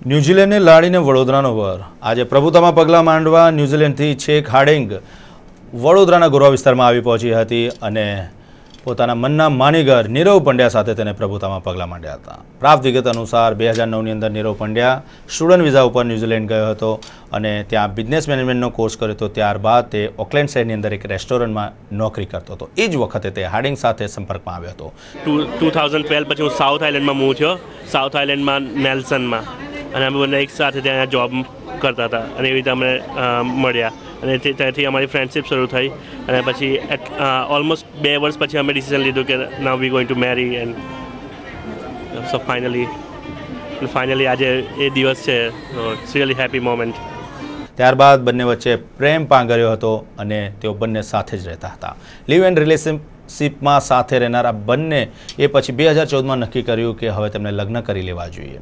ન્યૂઝીલેન્ડને લાડીને વડોદરાનો વર આજે પ્રભુતામાં પગલાં માંડવા ન્યૂઝીલેન્ડથી છેક હાર્ડિંગ વડોદરાના ગોરવા વિસ્તારમાં આવી પહોંચી હતી અને પોતાના મનના માનીગર નીરવ પંડ્યા સાથે તેને પ્રભુતામાં પગલાં માંડ્યા હતા। પ્રાપ્ત વિગત અનુસાર 2009ની અંદર નીરવ પંડ્યા સ્ટુડન્ટ વિઝા ઉપર ન્યૂઝીલેન્ડ ગયો હતો અને ત્યાં બિઝનેસ મેનેજમેન્ટનો કોર્સ કર્યો હતો। ત્યારબાદ તે ઓકલેન્ડ શહેરની અંદર એક રેસ્ટોરન્ટમાં નોકરી કરતો હતો। એ જ વખતે તે હાર્ડિંગ સાથે સંપર્કમાં આવ્યો હતો। 2012 પછી હું સાઉથ આઇલેન્ડમાં મૂવ થયો। સાઉથ આઇલેન્ડમાં નેલ્સનમાં અને અમે બંને એક સાથે ત્યાં જોબ કરતા હતા અને એવી રીતે અમે મળ્યા અને ત્યાંથી અમારી ફ્રેન્ડશિપ શરૂ થઈ અને પછી ઓલમોસ્ટ 2 વર્ષ પછી અમે ડિસિઝન લીધું કે now we going to marry and so finally આજે એ દિવસ છે। It's really happy moment. ત્યારબાદ બંને વચ્ચે પ્રેમ પાંગર્યો હતો અને તેઓ બંને સાથે જ રહેતા હતા। લિવ એન્ડ રિલેશનશિપમાં સાથે રહેનારા બંને એ પછી 2014માં નક્કી કર્યું કે હવે તેમને લગ્ન કરી લેવા જોઈએ।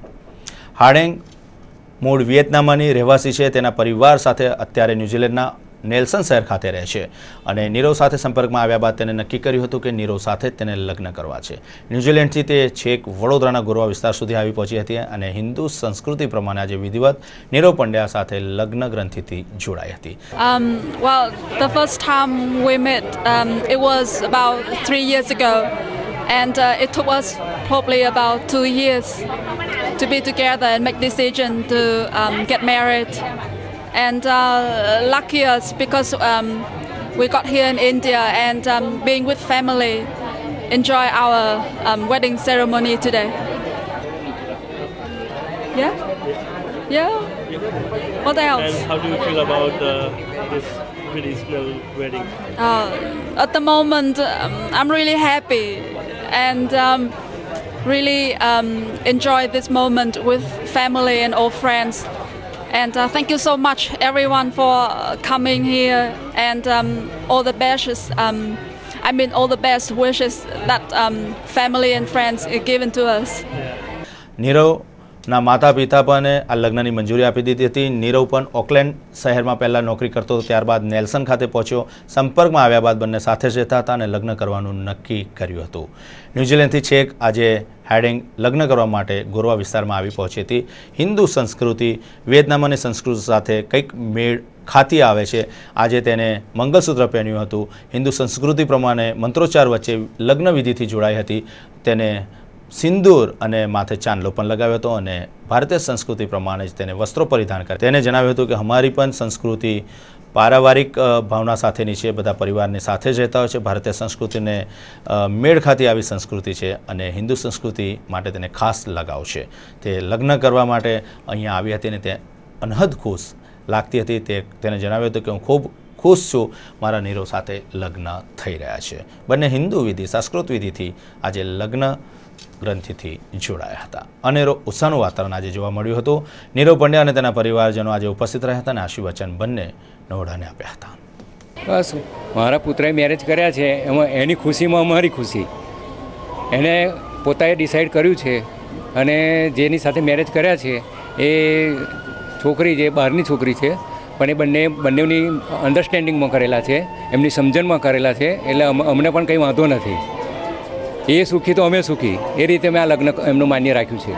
હાર્ડિંગ મૂળ વિયેતનામની રહેવાસી છે। તેના પરિવાર સાથે અત્યારે ન્યૂઝીલેન્ડના નેલ્સન શહેર ખાતે રહે છે અને નીરવ સાથે સંપર્કમાં આવ્યા બાદ તેને નક્કી કર્યું હતું કે નીરવ સાથે તેને લગ્ન કરવા છે। ન્યૂઝીલેન્ડથી તે છેક વડોદરાના ગોરવા વિસ્તાર સુધી આવી પહોંચી હતી અને હિન્દુ સંસ્કૃતિ પ્રમાણે આજે વિધિવત નીરવ પંડ્યા સાથે લગ્ન ગ્રંથિથી જોડાઈ હતી। Well, the first time we met, it was about 3 years ago, and it took us probably about 2 years to be together and make decision to get married. And lucky us because we got here in India and being with family, enjoy our wedding ceremony today. Yeah? Yeah? What else? And how do you feel about this traditional wedding? At the moment, I'm really happy and really enjoy this moment with family and all friends. And thank you so much everyone for coming here and all the best all the best wishes that family and friends are given to us. નીરવના માતા પિતા પણ આ લગ્નની મંજૂરી આપી દીધી હતી। નીરવ પણ ઓકલેન્ડ શહેરમાં પહેલાં નોકરી કરતો હતો, ત્યારબાદ નેલ્સન ખાતે પહોંચ્યો। સંપર્કમાં આવ્યા બાદ બંને સાથે જ રહેતા હતા અને લગ્ન કરવાનું નક્કી કર્યું હતું। ન્યૂઝીલેન્ડથી છેક આજે હાર્ડિંગ લગ્ન કરવા માટે ગોરવા વિસ્તારમાં આવી પહોંચી હતી। હિન્દુ સંસ્કૃતિ વિયેતનામની સંસ્કૃતિ સાથે કંઈક મેળ ખાતી આવે છે। આજે તેને મંગલસૂત્ર પહેર્યું હતું। હિન્દુ સંસ્કૃતિ પ્રમાણે મંત્રોચ્ચાર વચ્ચે લગ્ન વિધિથી જોડાઈ હતી। તેને સિંદૂર અને માથે ચાંદલો પણ લગાવ્યો હતો અને ભારતીય સંસ્કૃતિ પ્રમાણે જ તેને વસ્ત્રો પરિધાન કર્યા। તેને જણાવ્યું હતું કે અમારી પણ સંસ્કૃતિ પારિવારિક ભાવના સાથેની છે। બધા પરિવારની સાથે જ રહેતા હોય છે। ભારતીય સંસ્કૃતિને મેળ ખાતી આવી સંસ્કૃતિ છે અને હિન્દુ સંસ્કૃતિ માટે તેને ખાસ લગાવ છે। તે લગ્ન કરવા માટે અહીંયા આવી હતી અને તે અનહદ ખુશ લાગતી હતી। તેને જણાવ્યું હતું કે હું ખૂબ ખુશ છું, મારા નીરવ સાથે લગ્ન થઈ રહ્યા છે। બંને હિન્દુ વિધિ સંસ્કૃત વિધિથી આજે લગ્ન ગ્રંથિથી જોડાયા હતા। અનેરો ઉત્સાહનું વાતાવરણ આજે જોવા મળ્યું હતું। નીરવ પંડ્યા અને તેના પરિવારજનો આજે ઉપસ્થિત રહ્યા હતા અને આશીર્વચન બંને નવડાને આપ્યા હતા। બસ મારા પુત્રએ મેરેજ કર્યા છે, એમાં એની ખુશીમાં અમારી ખુશી। એને પોતાએ ડિસાઈડ કર્યું છે અને જેની સાથે મેરેજ કર્યા છે એ છોકરી જે બહારની છોકરી છે પણ એ બંનેની અન્ડરસ્ટેન્ડિંગમાં કરેલા છે, એમની સમજણમાં કરેલા છે, એટલે અમને પણ કંઈ વાંધો નથી। એ સુખી તો અમે સુખી, એ રીતે મેં આ લગ્ન એમનું માન્ય રાખ્યું છે।